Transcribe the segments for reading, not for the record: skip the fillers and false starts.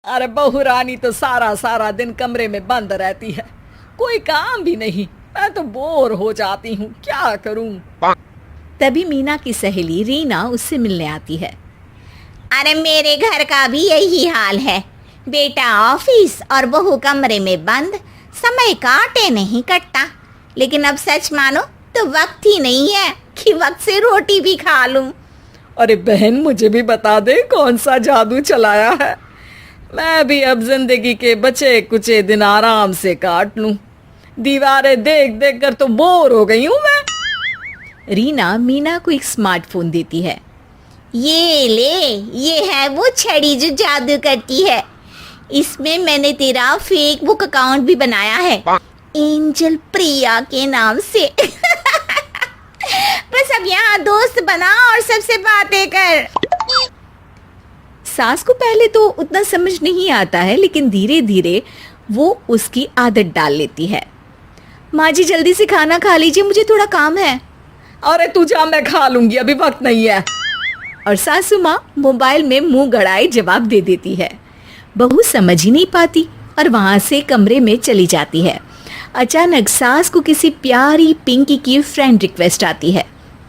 अरे बहू रानी तो सारा सारा दिन कमरे में बंद रहती है, कोई काम भी नहीं। मैं तो बोर हो जाती हूँ, क्या करूँ। तभी मीना की सहेली रीना उससे मिलने आती है। अरे मेरे घर का भी यही हाल है, बेटा ऑफिस और बहू कमरे में बंद, समय काटे नहीं कटता। लेकिन अब सच मानो तो वक्त ही नहीं है कि वक्त से रोटी भी खा लूं। अरे बहन, मुझे भी बता दे कौन सा जादू चलाया है। मैं भी अब जिंदगी के बचे कुचे दिन आराम से काट लूं। दीवारें देख देख कर तो बोर हो गई हूं मैं। रीना मीना को एक स्मार्टफोन देती है। ये ले, ये है वो छड़ी जो जादू करती है। इसमें मैंने तेरा फेसबुक अकाउंट भी बनाया है, एंजल प्रिया के नाम से। बस अब यहाँ दोस्त बना और सबसे बातें कर। सास को पहले तो उतना समझ नहीं आता है, लेकिन धीरे धीरे वो उसकी आदत डाल लेती है। माँ जी जल्दी से खाना खा लीजिए, मुझे थोड़ा काम है। अरे तू जा, मैं खा लूंगी, अभी वक्त नहीं है। और सासू माँ मोबाइल में मुंह गड़ाए जवाब दे देती है। बहू समझ ही नहीं पाती और वहां से कमरे में चली जाती है। अचानक सास को किसी प्यारी पिंकी की फ्रेंड रिक्वेस्ट आती है।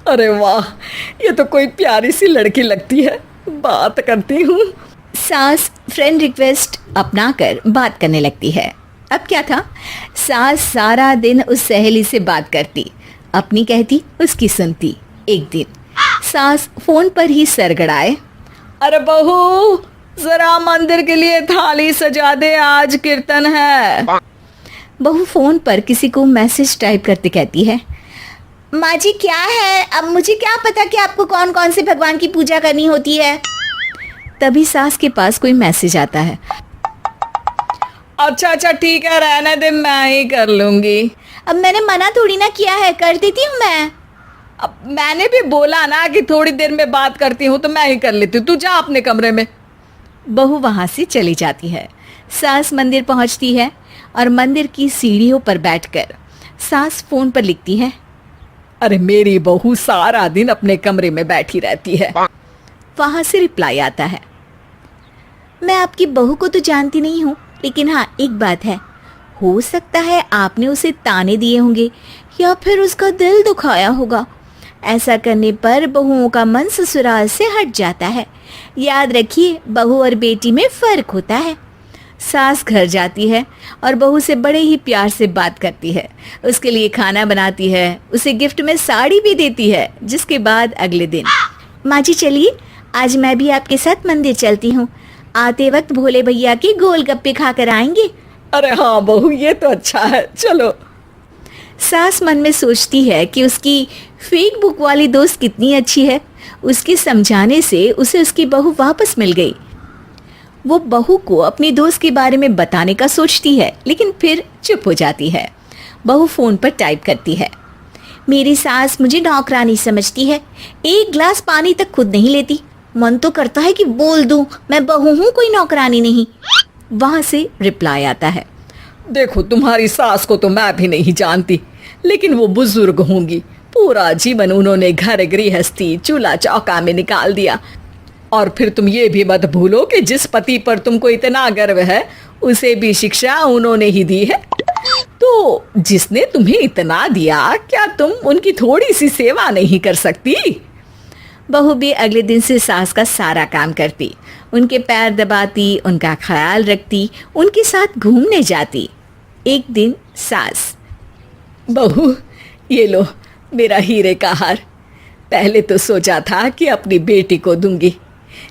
अरे वाह, ये तो कोई प्यारी सी लड़की लगती है, बात करती हूँ। सास फ्रेंड रिक्वेस्ट अपनाकर बात करने लगती है। अब क्या था, सास सारा दिन उस सहेली से बात करती, अपनी कहती उसकी सुनती। एक दिन सास फोन पर ही सरगड़ाए, अरे बहू जरा मंदिर के लिए थाली सजा दे, आज कीर्तन है। बहू फोन पर किसी को मैसेज टाइप करते कहती है, माँ जी क्या है, अब मुझे क्या पता कि आपको कौन कौन से भगवान की पूजा करनी होती है। तभी सास के पास कोई मैसेज आता है। अच्छा अच्छा ठीक है, रहने दे, मैं ही कर लूंगी। अब मैंने मना थोड़ी ना किया है, कर देती हूँ मैं। अब मैंने भी बोला ना कि थोड़ी देर में बात करती हूँ, तो मैं ही कर लेती हूँ, तू जा अपने कमरे में। बहू वहां से चली जाती है। सास मंदिर पहुंचती है और मंदिर की सीढ़ियों पर बैठकर सास फोन पर लिखती है, अरे मेरी बहू सारा दिन अपने कमरे में बैठी रहती है। वहां से रिप्लाई आता है, मैं आपकी बहू को तो जानती नहीं हूँ, लेकिन हाँ एक बात है, हो सकता है आपने उसे ताने दिए होंगे या फिर उसका दिल दुखाया होगा। ऐसा करने पर बहुओं का मन ससुराल से हट जाता है। याद रखिए, बहू और बेटी में फर्क होता है। सास घर जाती है और बहू से बड़े ही प्यार से बात करती है, उसके लिए खाना बनाती है, उसे गिफ्ट में साड़ी भी देती है। जिसके बाद अगले दिन, माँ जी चलिए आज मैं भी आपके साथ मंदिर चलती हूँ, आते वक्त भोले भैया के गोलगप्पे खाकर आएंगे। अरे हाँ बहू, ये तो अच्छा है, चलो। सास मन में सोचती है कि उसकी फेक बुक वाली दोस्त कितनी अच्छी है। उसके समझाने से उसे उसकी बहू वापस मिल गई। वो बहू को अपनी दोस्त के बारे में बताने का सोचती है, लेकिन फिर चुप हो जाती है। बहू फोन पर टाइप करती है, मेरी सास मुझे नौकरानी समझती है, एक गिलास पानी तक खुद नहीं लेती। मन तो करता है कि बोल दूं, मैं बहू हूँ, कोई नौकरानी नहीं। वहां से रिप्लाई आता है, देखो तुम्हारी सास को तो मैं भी नहीं जानती, लेकिन वो बुजुर्ग होंगी, पूरा जीवन उन्होंने घर गृहस्थी चूल्हा चौका में निकाल दिया। और फिर तुम ये भी मत भूलो कि जिस पति पर तुमको इतना गर्व है, उसे भी शिक्षा उन्होंने ही दी है। तो जिसने तुम्हें इतना दिया, क्या तुम उनकी थोड़ी सी सेवा नहीं कर सकती। बहू भी अगले दिन से सास का सारा काम करती, उनके पैर दबाती, उनका ख्याल रखती, उनके साथ घूमने जाती। एक दिन सास, बहू ये लो मेरा हीरे का हार। पहले तो सोचा था कि अपनी बेटी को दूंगी,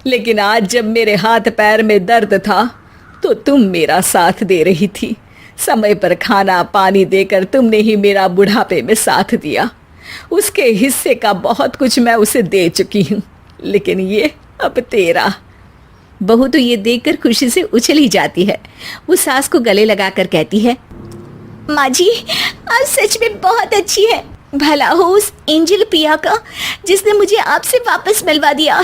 लेकिन आज जब मेरे हाथ पैर में दर्द था तो तुम मेरा साथ दे रही थी। समय पर खाना पानी देकर तुमने ही मेरा बुढ़ापे में साथ दिया। उसके हिस्से का बहुत कुछ मैं उसे दे चुकी हूँ, लेकिन ये अब तेरा। बहू तो ये देखकर खुशी से उछली जाती है। वो सास को गले लगाकर कहती है, माँ जी आज सच में बहुत अच्छी है। भला हो उस एंजल प्रिया का जिसने मुझे आपसे वापस मिलवा दिया,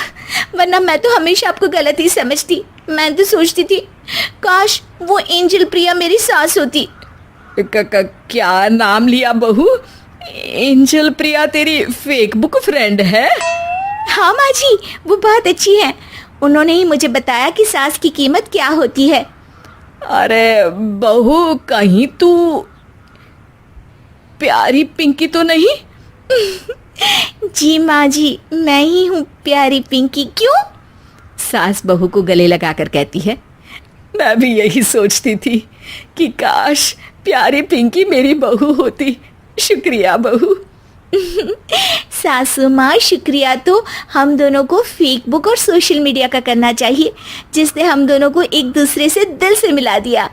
वरना मैं तो हमेशा आपको गलत ही समझती। मैं तो सोचती थी काश वो एंजल प्रिया मेरी सास होती। क्या नाम लिया बहू? एंजल प्रिया तेरी फेक बुक फ्रेंड है? हाँ माँ जी, वो बहुत अच्छी है। उन्होंने ही मुझे बताया कि सास की कीमत क्या होती है। अरे बहू, कहीं तू प्यारी पिंकी तो नहीं? जी माँ जी, मैं ही हूँ प्यारी पिंकी। क्यों? सास बहू को गले लगाकर कहती है। मैं भी यही सोचती थी कि काश प्यारी पिंकी मेरी बहू होती। शुक्रिया बहू। सासू माँ, शुक्रिया तो हम दोनों को फेसबुक और सोशल मीडिया का करना चाहिए, जिसने हम दोनों को एक दूसरे से दिल से मिला दिया।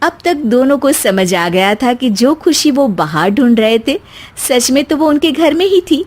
अब तक दोनों को समझ आ गया था कि जो खुशी वो बाहर ढूंढ रहे थे, सच में तो वो उनके घर में ही थी।